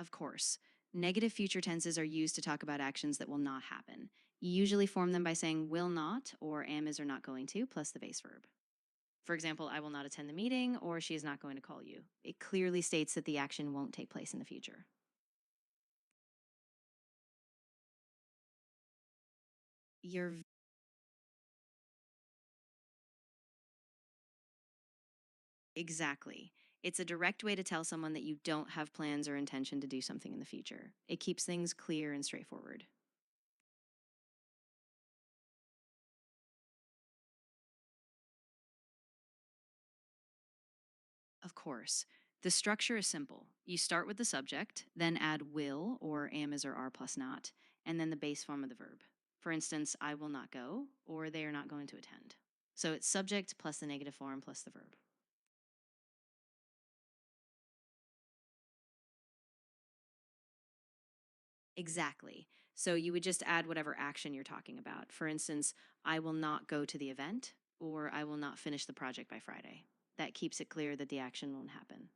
Of course, negative future tenses are used to talk about actions that will not happen. You usually form them by saying will not or am, is, or not going to, plus the base verb. For example, I will not attend the meeting or she is not going to call you. It clearly states that the action won't take place in the future. You're Exactly. It's a direct way to tell someone that you don't have plans or intention to do something in the future. It keeps things clear and straightforward. Of course, the structure is simple. You start with the subject, then add will or am, is, or are plus not, and then the base form of the verb. For instance, I will not go or they are not going to attend. So it's subject plus the negative form plus the verb. Exactly. So you would just add whatever action you're talking about. For instance, I will not go to the event or I will not finish the project by Friday. That keeps it clear that the action won't happen.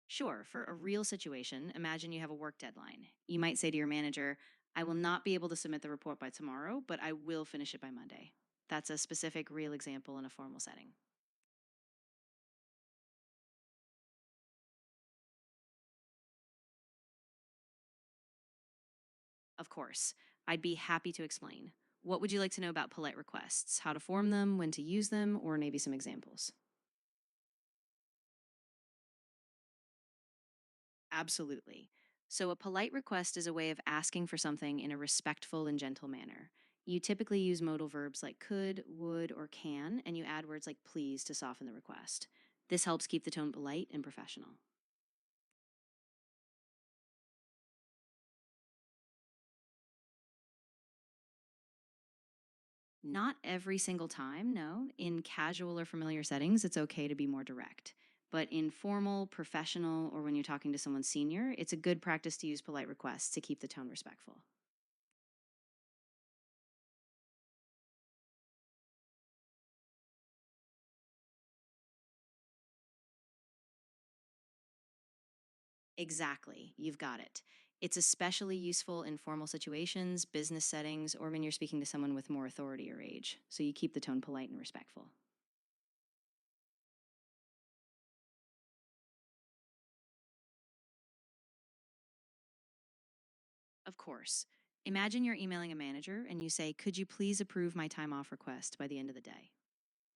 Sure, for a real situation, imagine you have a work deadline. You might say to your manager, I will not be able to submit the report by tomorrow, but I will finish it by Monday. That's a specific, real example in a formal setting. Of course, I'd be happy to explain. What would you like to know about polite requests? How to form them, when to use them, or maybe some examples? Absolutely. So, a polite request is a way of asking for something in a respectful and gentle manner. You typically use modal verbs like could, would, or can, and you add words like please to soften the request. This helps keep the tone polite and professional. Not every single time, no. In casual or familiar settings, it's okay to be more direct. But in formal, professional, or when you're talking to someone senior, it's a good practice to use polite requests to keep the tone respectful. Exactly. You've got it. It's especially useful in formal situations, business settings, or when you're speaking to someone with more authority or age. So you keep the tone polite and respectful. Of course. Imagine you're emailing a manager and you say, could you please approve my time off request by the end of the day?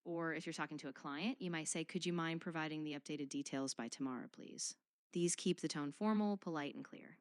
Or if you're talking to a client, you might say, could you mind providing the updated details by tomorrow, please? These keep the tone formal, polite, and clear.